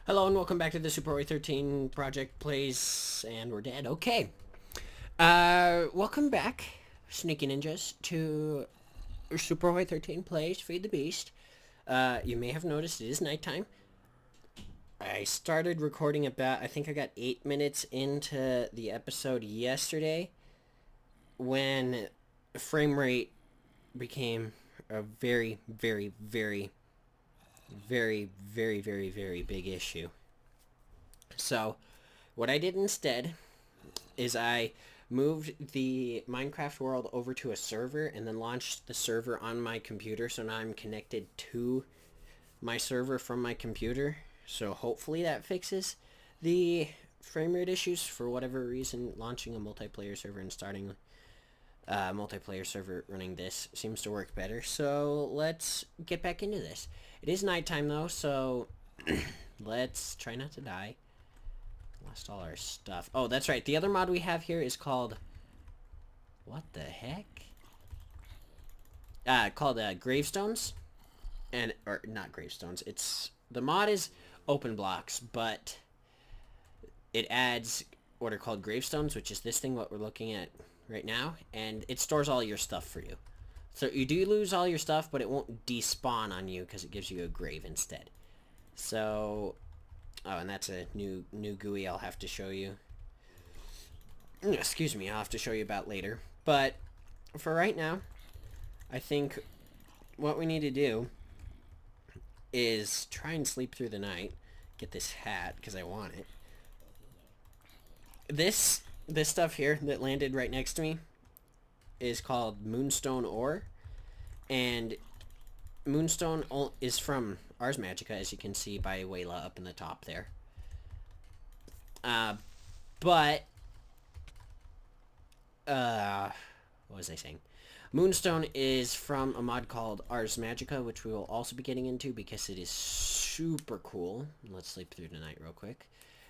Hello and welcome back to the Superhoii 13 project plays, and we're dead. Okay. Welcome back, Sneaky Ninjas, to Superhoii 13 plays Feed the Beast. You may have noticed it is nighttime. I started recording I think I got 8 minutes into the episode yesterday when frame rate became a very, very, very, very, very, very, very big issue. So, what I did instead is I moved the Minecraft world over to a server and then launched the server on my computer. So now I'm connected to my server from my computer. So hopefully that fixes the frame rate issues. For whatever reason, launching a multiplayer server and starting a multiplayer server running this seems to work better. So let's get back into this. It is nighttime though, so let's try not to die. Lost all our stuff. Oh, that's right. The other mod we have here is called... What the heck? Called Gravestones. Or not Gravestones. The mod is open blocks, but it adds what are called Gravestones, which is this thing what we're looking at right now, and it stores all your stuff for you. So you do lose all your stuff, but it won't despawn on you because it gives you a grave instead. So... Oh, and that's a new GUI I'll have to show you. Excuse me, I'll have to show you about later. But for right now, I think what we need to do is try and sleep through the night. Get this hat, because I want it. This stuff here that landed right next to me is called Moonstone Ore. And Moonstone is from Ars Magica, as you can see by Wayla up in the top there. What was I saying? Moonstone is from a mod called Ars Magica, which we will also be getting into because it is super cool. Let's sleep through tonight real quick.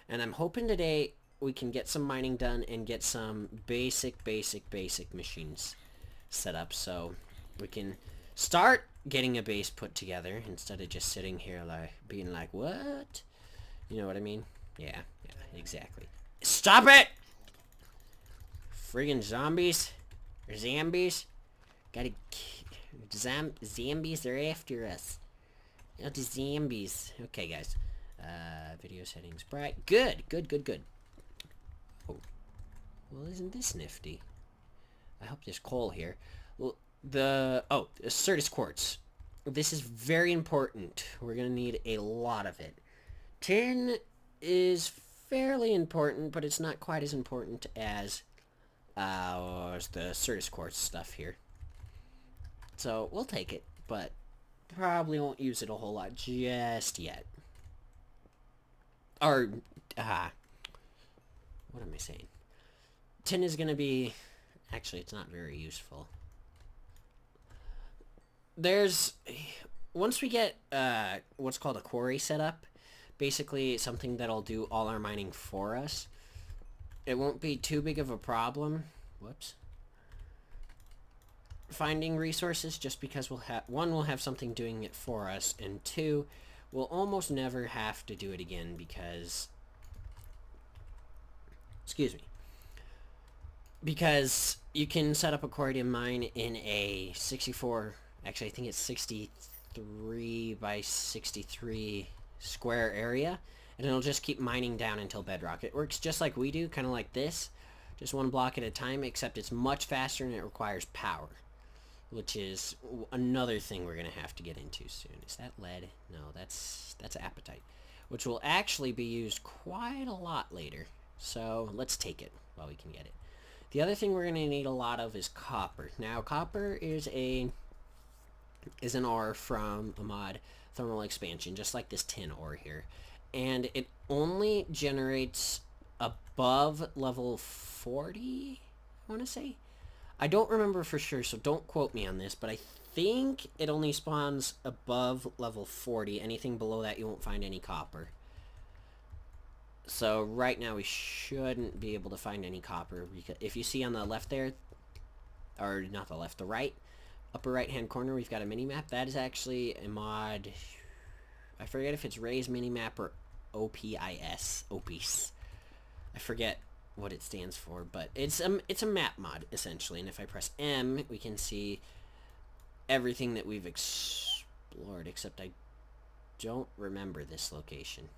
And I'm hoping today we can get some mining done and get some basic machines set up so we can start getting a base put together instead of just sitting here like being like, what? You know what I mean? Yeah, exactly. Stop it! Friggin' zombies. Or zambies. Gotta... Zambies, they're after us. Not the zambies. Okay, guys. Video settings bright. Good. Oh. Well, isn't this nifty? I hope there's coal here. Well, Certus quartz. This is very important. We're gonna need a lot of it. Tin is fairly important, but it's not quite as important as the Certus quartz stuff here. So we'll take it, but probably won't use it a whole lot just yet. Or, what am I saying? Tin is gonna be... Actually, it's not very useful. Once we get what's called a quarry set up, basically something that'll do all our mining for us, it won't be too big of a problem. Whoops. Finding resources, just because we'll have something doing it for us, and two, we'll almost never have to do it again because... Excuse me. Because you can set up a quarry to mine in a 64... Actually, I think it's 63 by 63 square area, and it'll just keep mining down until bedrock. It works just like we do, kind of like this, just one block at a time, except it's much faster and it requires power, which is another thing we're going to have to get into soon. Is that lead? No, that's apatite, which will actually be used quite a lot later, so let's take it while we can get it. The other thing we're going to need a lot of is copper. Now, copper is an ore from a mod, Thermal Expansion, just like this tin ore here. And it only generates above level 40, I want to say. I don't remember for sure, so don't quote me on this, but I think it only spawns above level 40. Anything below that, you won't find any copper. So right now we shouldn't be able to find any copper, because if you see on the left there, or not the left, the right, upper right hand corner, we've got a mini map. That is actually a mod. I forget if it's Ray's mini map or OPIS. Opis. I forget what it stands for, but it's a map mod, essentially. And if I press M, we can see everything that we've explored, except I don't remember this location.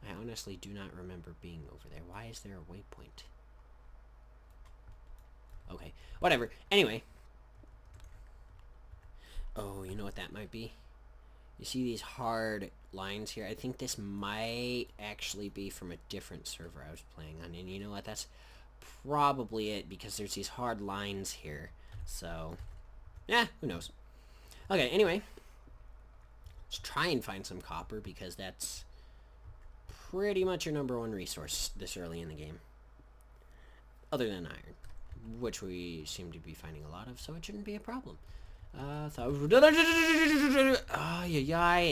I honestly do not remember being over there. Why is there a waypoint? Okay, whatever. Anyway. Oh, you know what that might be? You see these hard lines here? I think this might actually be from a different server I was playing on. And you know what? That's probably it, because there's these hard lines here. So, yeah, who knows? Okay, anyway. Let's try and find some copper, because that's pretty much your #1 resource this early in the game. Other than iron, which we seem to be finding a lot of, so it shouldn't be a problem. I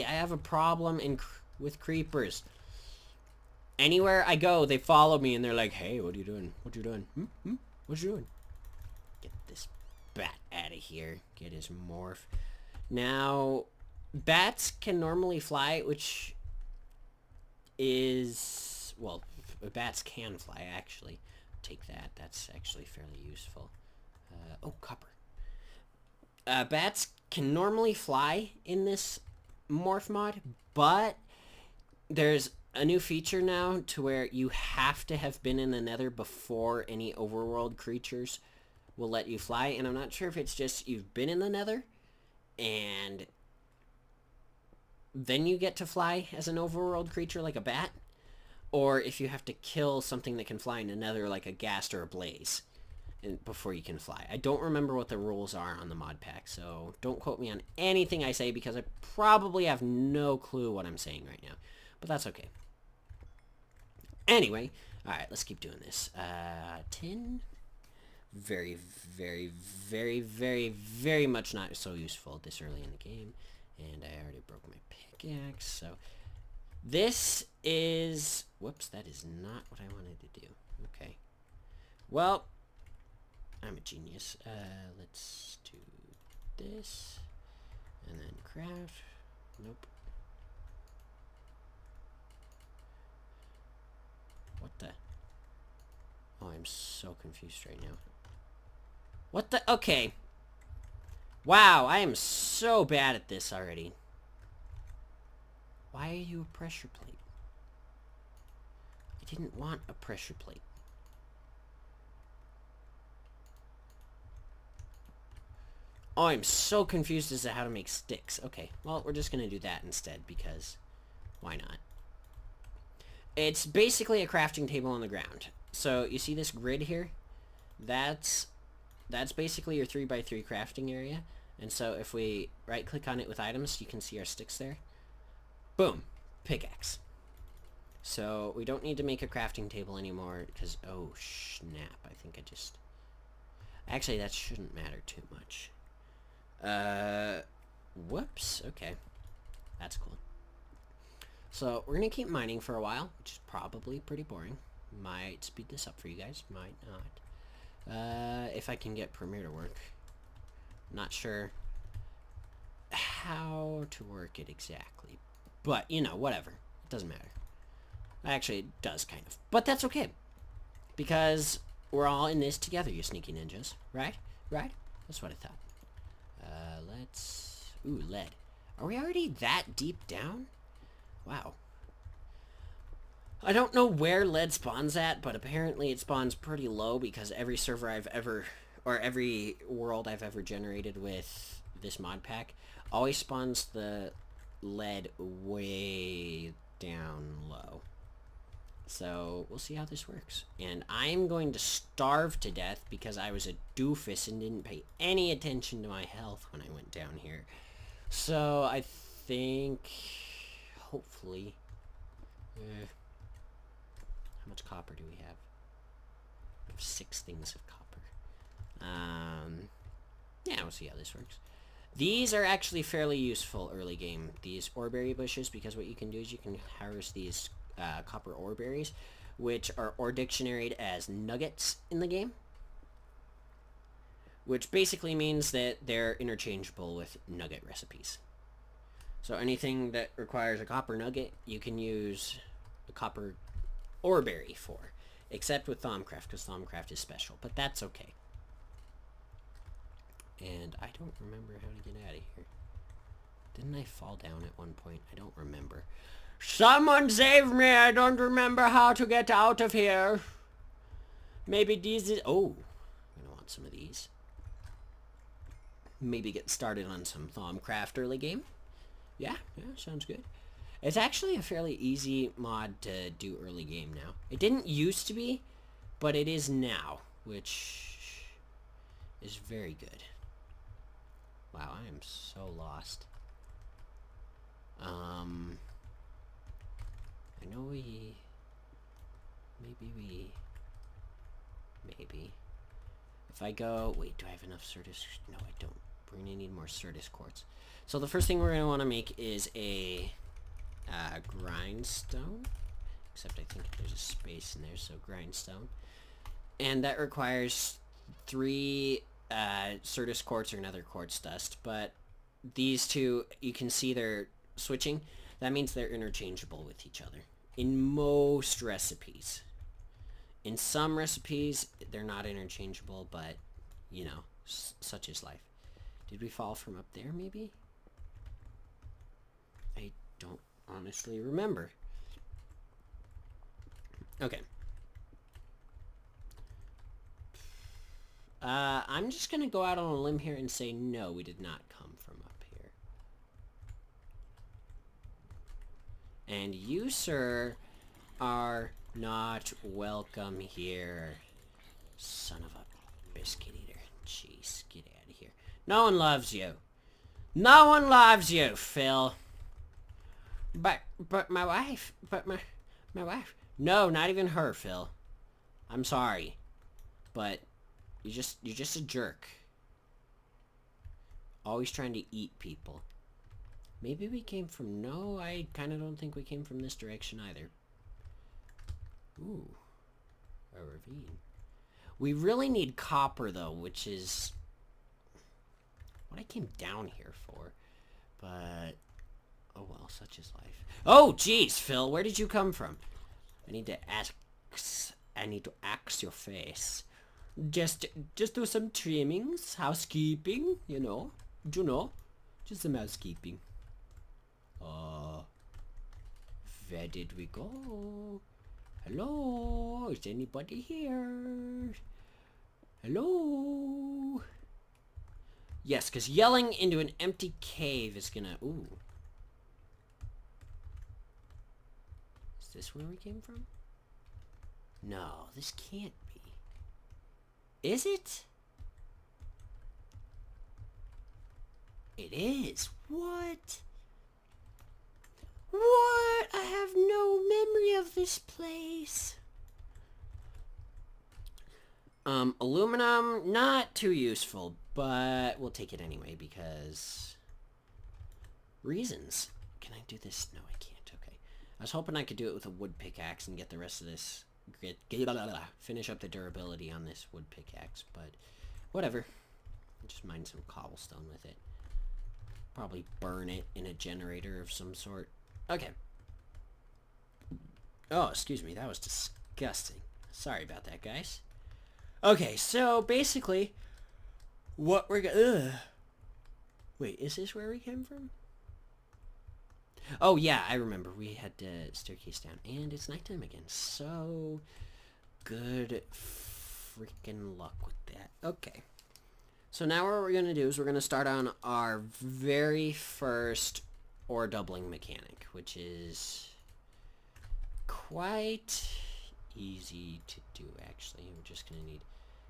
have a problem with creepers. Anywhere I go, they follow me and they're like, "Hey, what are you doing? What you doing? What you doing?" Get this bat out of here. Get his morph. Now, bats can normally fly, which is, well, bats can fly, actually. Take that. That's actually fairly useful. Oh, copper. Bats can normally fly in this morph mod, but there's a new feature now to where you have to have been in the nether before any overworld creatures will let you fly. And I'm not sure if it's just you've been in the nether and then you get to fly as an overworld creature like a bat, or if you have to kill something that can fly in the nether like a ghast or a blaze before you can fly. I don't remember what the rules are on the mod pack, so don't quote me on anything I say, because I probably have no clue what I'm saying right now. But that's okay. Anyway, alright, let's keep doing this. Tin. Very, very, very, very, very much not so useful this early in the game. And I already broke my pickaxe, so... This is... Whoops, that is not what I wanted to do. Okay. Well... I'm a genius. Let's do this. And then craft. Nope. What the? Oh, I'm so confused right now. What the? Okay. Wow, I am so bad at this already. Why are you a pressure plate? I didn't want a pressure plate. Oh, I'm so confused as to how to make sticks. Okay, well, we're just going to do that instead, because why not? It's basically a crafting table on the ground. So, you see this grid here? That's basically your 3x3 crafting area. And so, if we right-click on it with items, you can see our sticks there. Boom. Pickaxe. So, we don't need to make a crafting table anymore, because, oh, snap. I think I just... Actually, that shouldn't matter too much. Whoops. Okay. That's cool. So, we're going to keep mining for a while, which is probably pretty boring. Might speed this up for you guys. Might not. If I can get Premiere to work. Not sure how to work it exactly. But, you know, whatever. It doesn't matter. Actually, it does kind of. But that's okay. Because we're all in this together, you sneaky ninjas. Right? Right? That's what I thought. Let's... Ooh, lead. Are we already that deep down? Wow. I don't know where lead spawns at, but apparently it spawns pretty low, because every server I've ever... or every world I've ever generated with this mod pack always spawns the lead way down low. So, we'll see how this works. And I'm going to starve to death because I was a doofus and didn't pay any attention to my health when I went down here. So, I think... hopefully... how much copper do we have? We have 6 things of copper. Yeah, we'll see how this works. These are actually fairly useful early game, these oreberry bushes, because what you can do is you can harvest these copper ore berries, which are ore dictionaried as nuggets in the game, which basically means that they're interchangeable with nugget recipes. So anything that requires a copper nugget, you can use a copper ore berry for. Except with Thaumcraft, because Thaumcraft is special. But that's okay. And I don't remember how to get out of here. Didn't I fall down at one point? I don't remember. Someone save me! I don't remember how to get out of here. Maybe these is... Oh, I'm gonna want some of these. Maybe get started on some Thaumcraft early game. Yeah, sounds good. It's actually a fairly easy mod to do early game now. It didn't used to be, but it is now, which is very good. Wow, I am so lost. I know maybe. If I go, wait, do I have enough Certus? No, I don't. We're gonna need more Certus quartz. So the first thing we're gonna want to make is a grindstone. Except I think there's a space in there, so grindstone. And that requires 3 Certus quartz or another quartz dust. But these two, you can see they're switching. That means they're interchangeable with each other. In most recipes. In some recipes, they're not interchangeable, but, you know, such is life. Did we fall from up there, maybe? I don't honestly remember. Okay. I'm just gonna go out on a limb here and say no, we did not come from up here. And you, sir, are not welcome here. Son of a biscuit eater. Jeez, get out of here. No one loves you. No one loves you, Phil. But my wife, my wife. No, not even her, Phil. I'm sorry. But you're just a jerk. Always trying to eat people. Maybe we came from... No, I kind of don't think we came from this direction either. Ooh. A ravine. We really need copper, though, which is what I came down here for. But... oh, well, such is life. Oh, jeez, Phil, where did you come from? I need to axe your face. Just do some trimmings, housekeeping, you know. Just some housekeeping. Where did we go? Hello? Is anybody here? Hello? Yes, because yelling into an empty cave is gonna... Ooh. Is this where we came from? No, this can't be. Is it? It is. What? What? I have no memory of this place. Aluminum, not too useful, but we'll take it anyway because reasons. Can I do this? No, I can't. Okay. I was hoping I could do it with a wood pickaxe and get the rest of this, finish up the durability on this wood pickaxe, but whatever. Just mine some cobblestone with it. Probably burn it in a generator of some sort. Okay. Oh, excuse me. That was disgusting. Sorry about that, guys. Okay, so basically, what we're gonna... Wait, is this where we came from? Oh, yeah, I remember. We had the staircase down. And it's nighttime again. So, good freaking luck with that. Okay. So now what we're going to do is we're going to start on our very first ore doubling mechanic, which is quite easy to do, actually. We're just going to need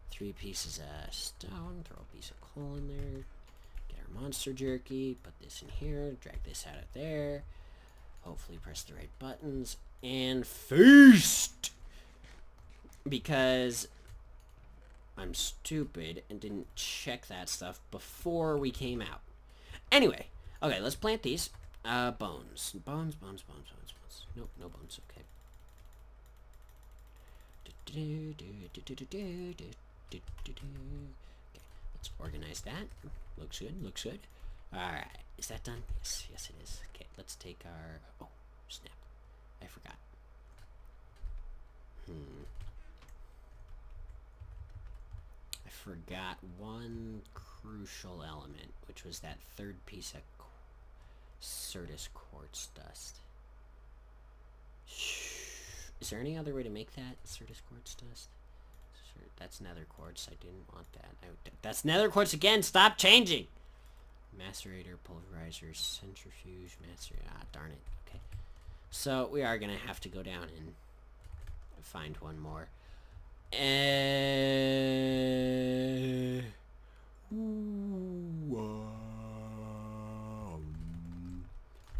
3 pieces of stone, throw a piece of coal in there, get our monster jerky, put this in here, drag this out of there, hopefully press the right buttons, and feast! Because I'm stupid and didn't check that stuff before we came out. Anyway, okay, let's plant these. Bones. Bones. Nope, no bones, okay. Okay, let's organize that. Looks good. Alright, is that done? Yes, yes it is. Okay, let's take our... Oh, snap. I forgot. I forgot one crucial element, which was that third piece of Certus quartz dust. Is there any other way to make that Certus quartz dust? That's nether quartz. I didn't want that. That's nether quartz again. Stop changing. Macerator, pulverizer, centrifuge, macerator. Ah, darn it. Okay. So we are gonna have to go down and find one more.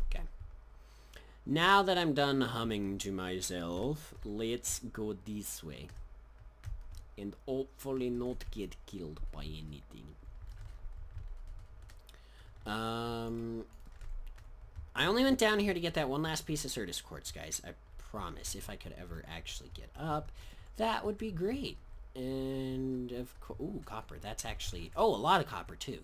Okay. Now that I'm done humming to myself, let's go this way. And hopefully not get killed by anything. I only went down here to get that one last piece of Certus quartz, guys. I promise. If I could ever actually get up, that would be great. And of course, ooh, copper. That's actually, oh, a lot of copper too.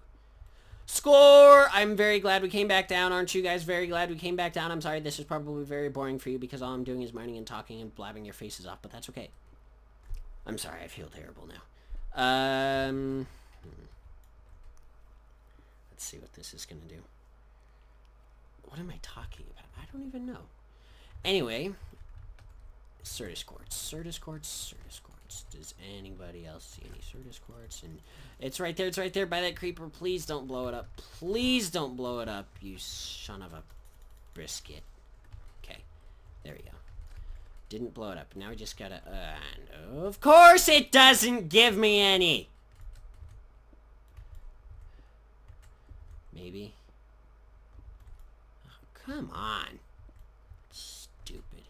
Score! I'm very glad we came back down. Aren't you guys very glad we came back down? I'm sorry, this is probably very boring for you because all I'm doing is mining and talking and blabbing your faces off, but that's okay. I'm sorry, I feel terrible now. Let's see what this is gonna do. What am I talking about? I don't even know. Anyway, Certus quartz, Certus quartz, Certus quartz. Does anybody else see any Certus quartz? And it's right there. It's right there by that creeper. Please don't blow it up. Please don't blow it up, you son of a brisket. Okay, there we go. Didn't blow it up. Now we just gotta... and of course it doesn't give me any! Maybe. Oh, come on. Stupid.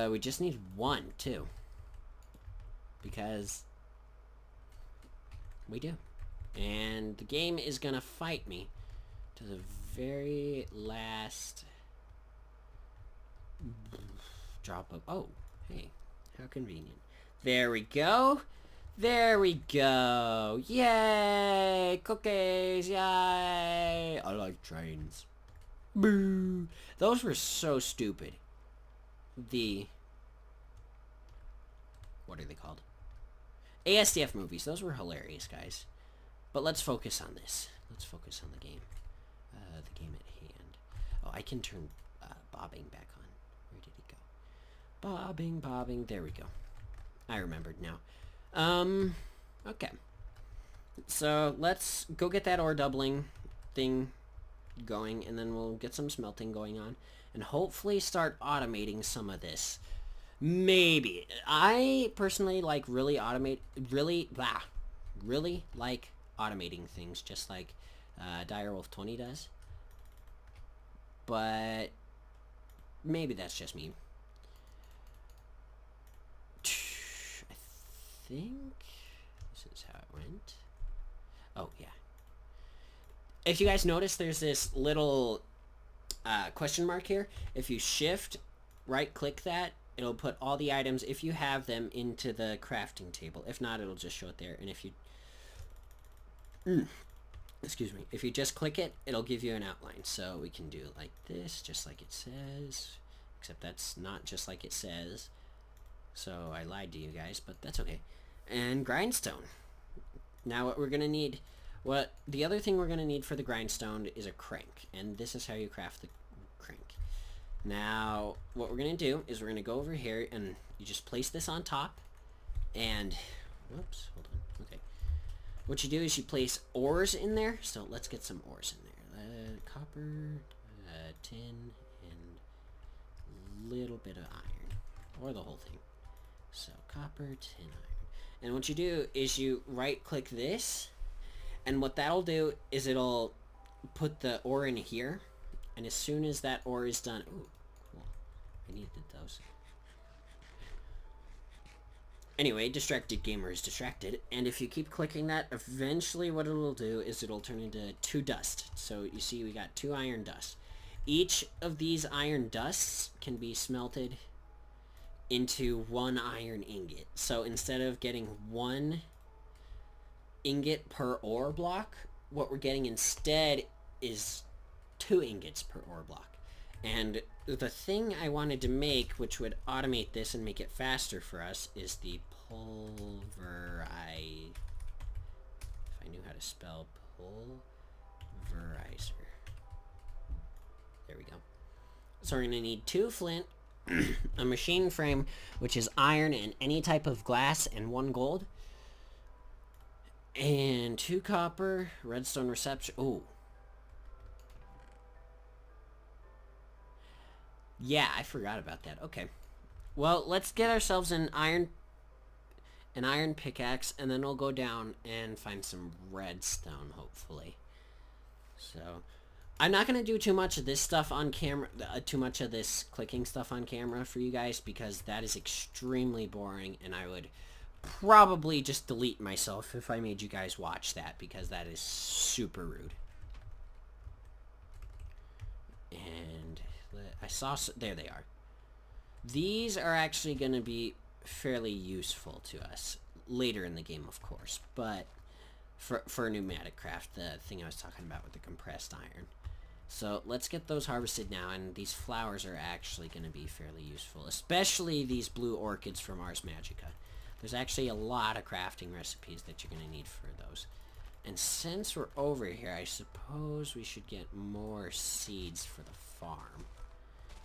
We just need one, too. Because... we do. And the game is gonna fight me to the very last... drop of... oh, hey, how convenient. There we go. There we go. Yay! Cookies! Yay! I like trains. Boo! Those were so stupid. The... what are they called? ASDF movies. Those were hilarious, guys. But let's focus on this. Let's focus on the game. The game at hand. Oh, I can turn bobbing back on. Where did it go? Bobbing, bobbing. There we go. I remembered now. Okay. So, let's go get that ore doubling thing going, and then we'll get some smelting going on, and hopefully start automating some of this. Maybe. I personally like really like automating things, just like Direwolf 20 does. But maybe that's just me. I think this is how it went. Oh, yeah. If you guys notice, there's this little question mark here. If you shift, right-click that, it'll put all the items, if you have them, into the crafting table. If not, it'll just show it there. And if you... excuse me. If you just click it, it'll give you an outline. So we can do it like this, just like it says. Except that's not just like it says. So I lied to you guys, but that's okay. And grindstone. Now what we're going to need... the other thing we're going to need for the grindstone is a crank. And this is how you craft the crank. Now, what we're going to do is we're going to go over here and you just place this on top. And... whoops, hold on. Okay. What you do is you place ores in there. So let's get some ores in there. Copper, tin, and a little bit of iron. Or the whole thing. So copper, tin, iron. And what you do is you right-click this. And what that'll do is it'll put the ore in here. And as soon as that ore is done... ooh, cool. I needed those. Anyway, distracted gamer is distracted. And if you keep clicking that, eventually what it'll do is it'll turn into 2 dust. So you see we got 2 iron dust. Each of these iron dusts can be smelted into 1 iron ingot. So instead of getting 1 ingot per ore block, what we're getting instead is 2 ingots per ore block. And the thing I wanted to make, which would automate this and make it faster for us, is the pulverizer. If I knew how to spell pulverizer. There we go. So we're going to need 2 flint, a machine frame, which is iron and any type of glass, and 1 gold. And 2 copper, redstone reception. Oh. Yeah, I forgot about that. Okay. Well, let's get ourselves an iron pickaxe, and then we'll go down and find some redstone, hopefully. So, I'm not going to do too much of this stuff on camera, too much of this clicking stuff on camera for you guys, because that is extremely boring, and I would probably just delete myself if I made you guys watch that, because that is super rude. And I saw, there they are. These are actually going to be fairly useful to us later in the game, of course, but for pneumatic craft, the thing I was talking about with the compressed iron. So let's get those harvested now, and these flowers are actually going to be fairly useful, especially these blue orchids from Ars Magica. There's actually a lot of crafting recipes that you're going to need for those. And since we're over here, I suppose we should get more seeds for the farm,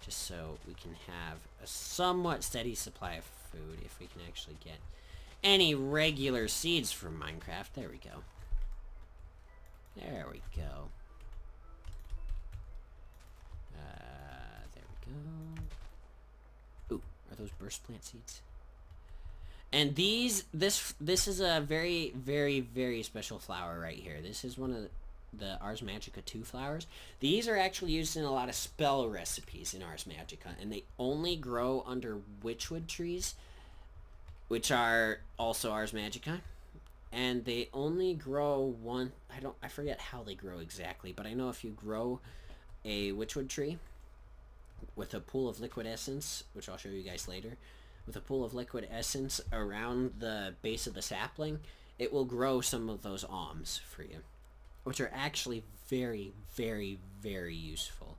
just so we can have a somewhat steady supply of food if we can actually get any regular seeds from Minecraft. There we go. There we go. There we go. Ooh, are those burst plant seeds? And this is a very, very, very special flower right here. This is one of the Ars Magica 2 flowers. These are actually used in a lot of spell recipes in Ars Magica, and they only grow under witchwood trees, which are also Ars Magica. And they only grow one, I forget how they grow exactly, but I know if you grow a witchwood tree with a pool of liquid essence, which I'll show you guys later, with a pool of liquid essence around the base of the sapling, it will grow some of those alms for you, which are actually very, very, very useful,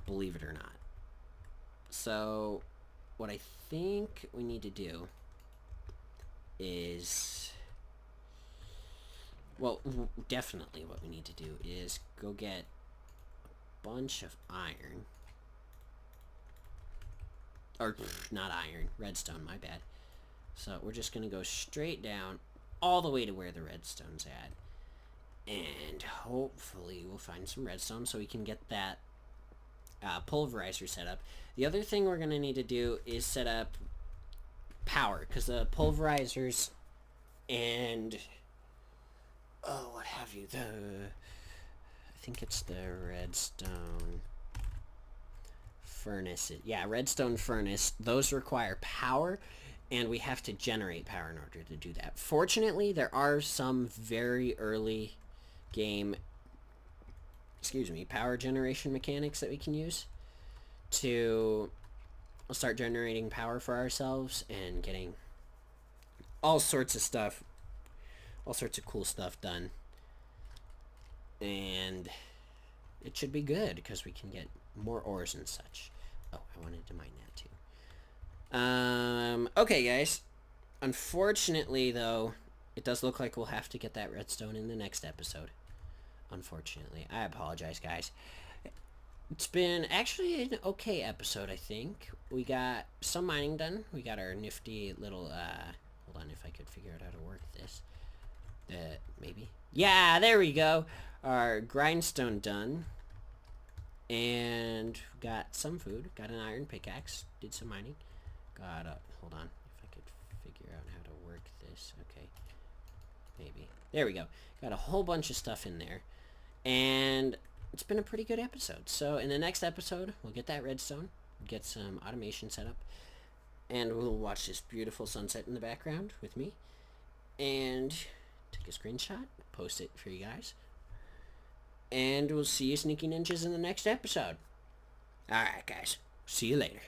believe it or not. So what I think we need to do is, well, definitely what we need to do is go get a bunch of iron. Or, not iron, redstone, my bad. So we're just going to go straight down all the way to where the redstone's at. And hopefully we'll find some redstone so we can get that pulverizer set up. The other thing we're going to need to do is set up power, because the pulverizers and, oh, what have you, I think it's the redstone furnace. Yeah, redstone furnace. Those require power, and we have to generate power in order to do that. Fortunately, there are some very early game, power generation mechanics that we can use to start generating power for ourselves and getting all sorts of stuff, all sorts of cool stuff done. And it should be good because we can get more ores and such. Oh, I wanted to mine that too. Okay, guys. Unfortunately, though, it does look like we'll have to get that redstone in the next episode. Unfortunately. I apologize, guys. It's been actually an okay episode, I think. We got some mining done. We got our nifty little, hold on if I could figure out how to work this. Maybe? Yeah, there we go. Our grindstone done. And got some food. Got an iron pickaxe. Did some mining. Got a... Hold on. If I could figure out how to work this. Okay. Maybe. There we go. Got a whole bunch of stuff in there. And it's been a pretty good episode. So in the next episode, we'll get that redstone. Get some automation set up. And we'll watch this beautiful sunset in the background with me. And take a screenshot. Post it for you guys. And we'll see you Sneaky Ninjas in the next episode. Alright, guys. See you later.